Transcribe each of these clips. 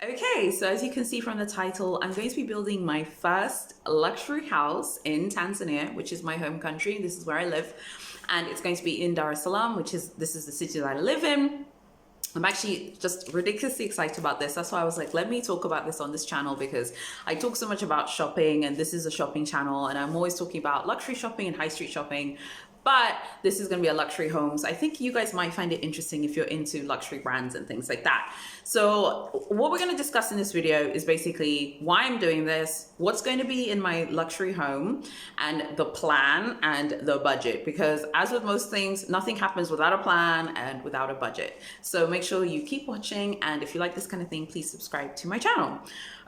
Okay, so as you can see from the title, I'm going to be building my first luxury house in Tanzania, which is my home country. This is where I live, and it's going to be in Dar-es-Salaam, this is the city that I live in. I'm actually just ridiculously excited about this. That's why I was like, let me talk about this on this channel, because I talk so much about shopping and this is a shopping channel and I'm always talking about luxury shopping and high street shopping. But this is going to be a luxury homes. I think you guys might find it interesting if you're into luxury brands and things like that. So what we're going to discuss in this video is basically why I'm doing this, what's going to be in my luxury home, and the plan and the budget. Because as with most things, nothing happens without a plan and without a budget. So make sure you keep watching. And if you like this kind of thing, please subscribe to my channel.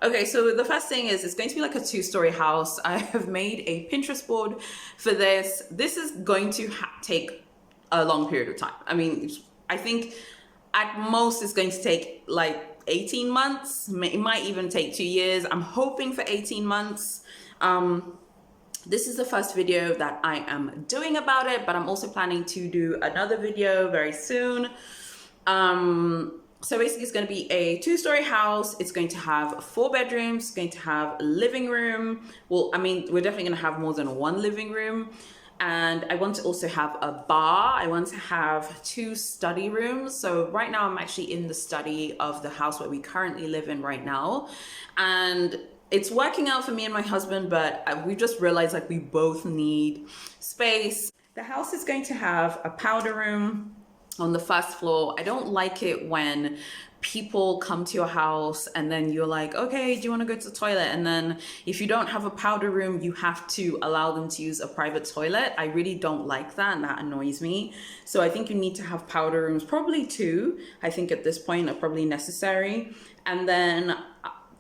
Okay, so the first thing is it's going to be like a two-story house. I have made a Pinterest board for this. This is going to take a long period of time. I mean, I think at most it's going to take like 18 months. It might even take 2 years. I'm hoping for 18 months. This is the first video that I am doing about it, but I'm also planning to do another video very soon. So basically it's going to be a two-story house. It's going to have 4 bedrooms, it's going to have a living room. Well, I mean, we're definitely going to have more than one living room. And I want to also have a bar. I want to have 2 study rooms. So right now I'm actually in the study of the house where we currently live in right now. And it's working out for me and my husband, but we just realized like we both need space. The house is going to have a powder room on the first floor. I don't like it when people come to your house and then you're like, okay, do you want to go to the toilet? And then if you don't have a powder room, you have to allow them to use a private toilet. I really don't like that, and that annoys me. So I think you need to have powder rooms, probably 2. I think at this point are probably necessary. And then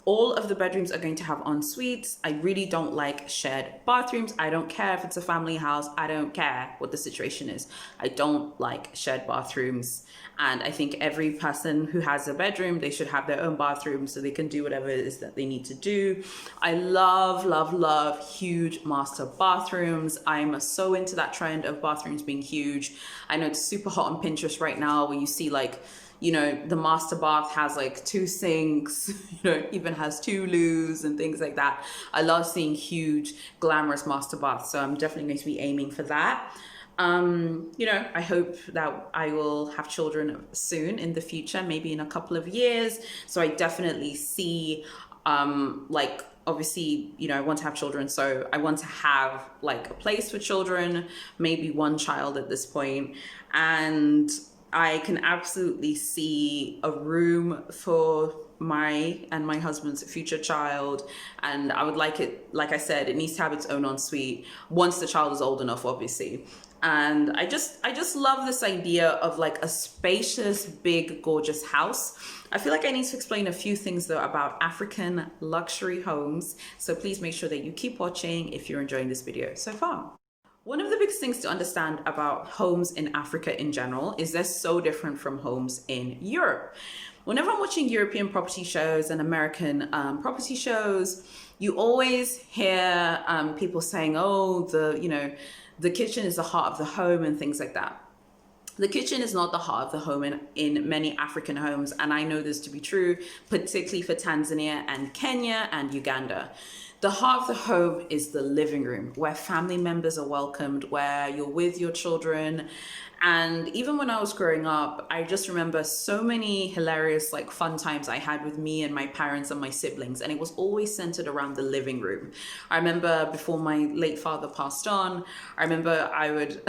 all of the bedrooms are going to have en suites. I really don't like shared bathrooms. I don't care if it's a family house. I don't care what the situation is. I don't like shared bathrooms. And I think every person who has a bedroom, they should have their own bathroom so they can do whatever it is that they need to do. I love, love, love huge master bathrooms. I'm so into that trend of bathrooms being huge. I know it's super hot on Pinterest right now where you see like, you know, the master bath has like 2 sinks, you know, even has 2 loos and things like that. I love seeing huge, glamorous master baths. So I'm definitely going to be aiming for that. You know, I hope that I will have children soon in the future, maybe in a couple of years. So I definitely see, like, obviously, you know, I want to have children. So I want to have like a place for children, maybe 1 child at this point. And I can absolutely see a room for my and my husband's future child, and I would like it, like I said, it needs to have its own ensuite once the child is old enough, obviously. And I just love this idea of like a spacious, big, gorgeous house. I feel like I need to explain a few things though about African luxury homes, so please make sure that you keep watching if you're enjoying this video so far. One of the biggest things to understand about homes in Africa in general is they're so different from homes in Europe. Whenever I'm watching European property shows and American property shows, you always hear people saying, oh, the kitchen is the heart of the home and things like that. The kitchen is not the heart of the home in many African homes, and I know this to be true, particularly for Tanzania and Kenya and Uganda. The heart of the home is the living room, where family members are welcomed, where you're with your children. And even when I was growing up, I just remember so many hilarious, like, fun times I had with me and my parents and my siblings, and it was always centered around the living room. I remember before my late father passed on, I remember I would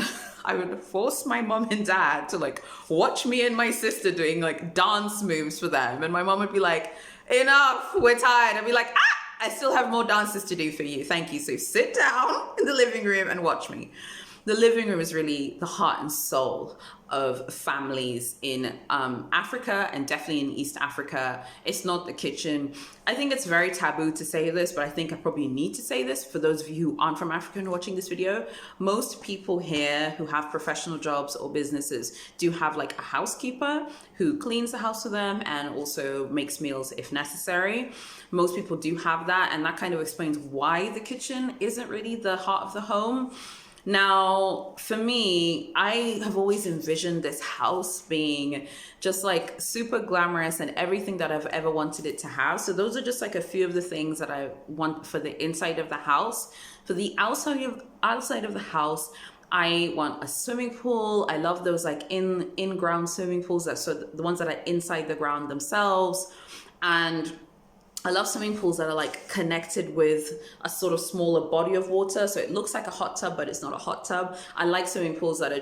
I would force my mom and dad to like watch me and my sister doing like dance moves for them, and my mom would be like, enough, we're tired. I'd be like, I still have more dances to do for you. Thank you. So sit down in the living room and watch me. The living room is really the heart and soul of families in Africa, and definitely in East Africa. It's not the kitchen. I think it's very taboo to say this, but I think I probably need to say this for those of you who aren't from Africa and watching this video. Most people here who have professional jobs or businesses do have like a housekeeper who cleans the house for them and also makes meals if necessary. Most people do have that, and that kind of explains why the kitchen isn't really the heart of the home. Now, for me, I have always envisioned this house being just like super glamorous and everything that I've ever wanted it to have. So those are just like a few of the things that I want for the inside of the house. For the outside of the house, I want a swimming pool. I love those like in ground swimming pools, so the ones that are inside the ground themselves. And I love swimming pools that are like connected with a sort of smaller body of water. So it looks like a hot tub, but it's not a hot tub. I like swimming pools that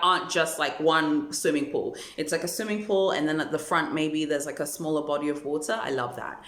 aren't just like one swimming pool. It's like a swimming pool, and then at the front, maybe there's like a smaller body of water. I love that.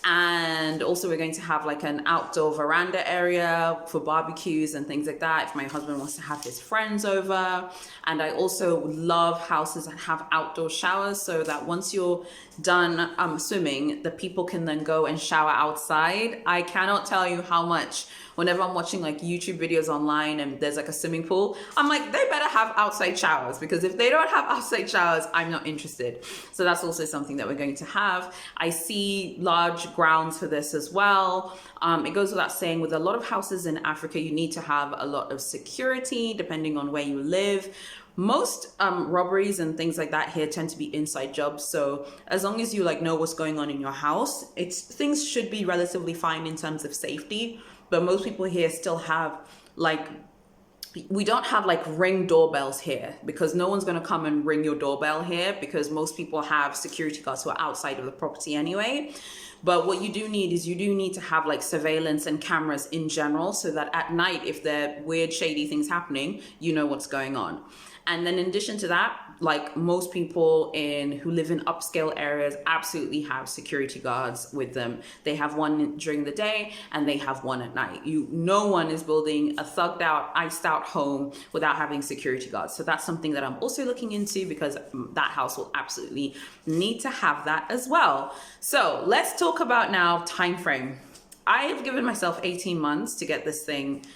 And also we're going to have like an outdoor veranda area for barbecues and things like that if my husband wants to have his friends over. And I also love houses that have outdoor showers, so that once you're done swimming, the people can then go and shower outside. I cannot tell you how much, whenever I'm watching like YouTube videos online and there's like a swimming pool, I'm like, they better have outside showers, because if they don't have outside showers, I'm not interested. So that's also something that we're going to have. I see large grounds for this as well. It goes without saying, with a lot of houses in Africa, you need to have a lot of security depending on where you live. Most robberies and things like that here tend to be inside jobs. So as long as you like know what's going on in your house, things should be relatively fine in terms of safety. But most people here still have like, we don't have like ring doorbells here, because no one's going to come and ring your doorbell here, because most people have security guards who are outside of the property anyway. But what you do need is to have like surveillance and cameras in general, so that at night, if there are weird, shady things happening, you know what's going on. And then in addition to that, like most people who live in upscale areas absolutely have security guards with them. They have one during the day and they have one at night. No one is building a thugged out, iced out home without having security guards. So that's something that I'm also looking into, because that house will absolutely need to have that as well. So let's talk about now time frame. I have given myself 18 months to get this thing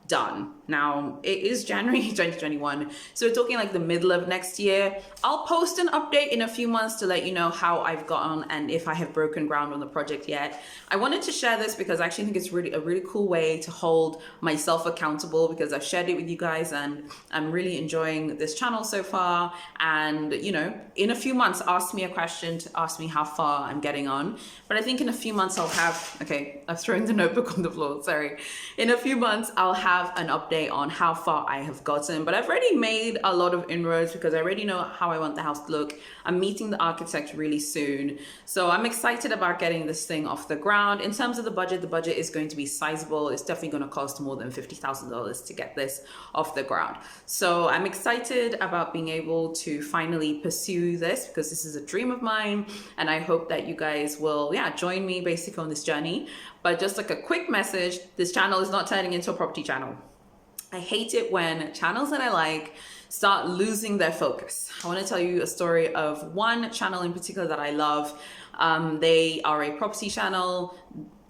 done. Now it is January 2021, so we're talking like the middle of next year. I'll post an update in a few months to let you know how I've gotten and if I have broken ground on the project yet. I wanted to share this because I actually think it's really a really cool way to hold myself accountable, because I've shared it with you guys and I'm really enjoying this channel so far. And you know, in a few months, ask me a question to ask me how far I'm getting on. But I think in a few months I'll have, okay, I've thrown the notebook on the floor, sorry. In a few months I'll have an update on how far I have gotten, but I've already made a lot of inroads because I already know how I want the house to look. I'm meeting the architect really soon, so I'm excited about getting this thing off the ground. In terms of the budget is going to be sizable. It's definitely going to cost more than $50,000 to get this off the ground. So I'm excited about being able to finally pursue this, because this is a dream of mine, and I hope that you guys will join me basically on this journey. But just like a quick message, this channel is not turning into a property channel. I hate it when channels that I like start losing their focus. I want to tell you a story of one channel in particular that I love. They are a property channel,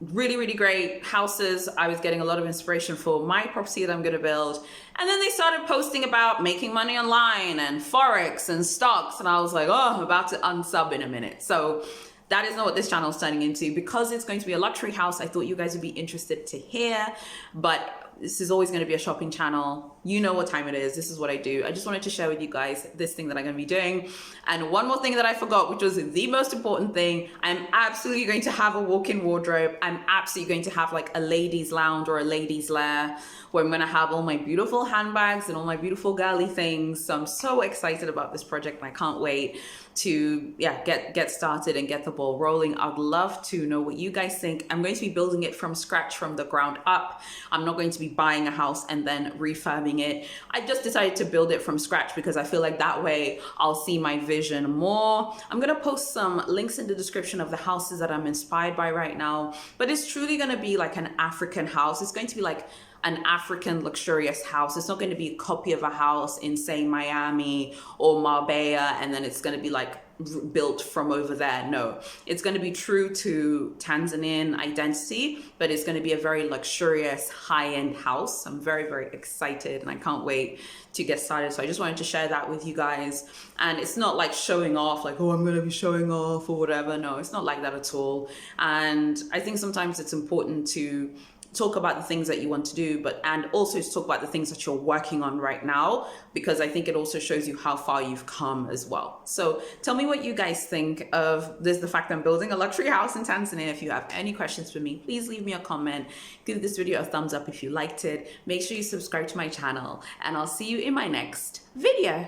really, really great houses. I was getting a lot of inspiration for my property that I'm going to build. And then they started posting about making money online and Forex and stocks. And I was like, oh, I'm about to unsub in a minute. So that is not what this channel is turning into. Because it's going to be a luxury house, I thought you guys would be interested to hear. But this is always going to be a shopping channel. You know what time it is. This is what I do. I just wanted to share with you guys this thing that I'm going to be doing. And one more thing that I forgot, which was the most important thing. I'm absolutely going to have a walk-in wardrobe. I'm absolutely going to have like a ladies' lounge or a ladies' lair, where I'm going to have all my beautiful handbags and all my beautiful girly things. So I'm so excited about this project, and I can't wait to get started and get the ball rolling. I'd love to know what you guys think. I'm going to be building it from scratch, from the ground up. I'm not going to be buying a house and then refurbing it. I just decided to build it from scratch because I feel like that way I'll see my vision more. I'm going to post some links in the description of the houses that I'm inspired by right now, but it's truly going to be like an African house. It's going to be like an African luxurious house. It's not going to be a copy of a house in, say, Miami or Marbella, and then it's going to be like built from over there. No, it's going to be true to Tanzanian identity, but it's going to be a very luxurious high-end house. I'm very, very excited, and I can't wait to get started. So I just wanted to share that with you guys. And it's not like showing off, like, oh, I'm going to be showing off or whatever. No, it's not like that at all. And I think sometimes it's important to talk about the things that you want to do, and also to talk about the things that you're working on right now, because I think it also shows you how far you've come as well. So tell me what you guys think of this, the fact that I'm building a luxury house in Tanzania. If you have any questions for me, please leave me a comment. Give this video a thumbs up if you liked it. Make sure you subscribe to my channel, and I'll see you in my next video.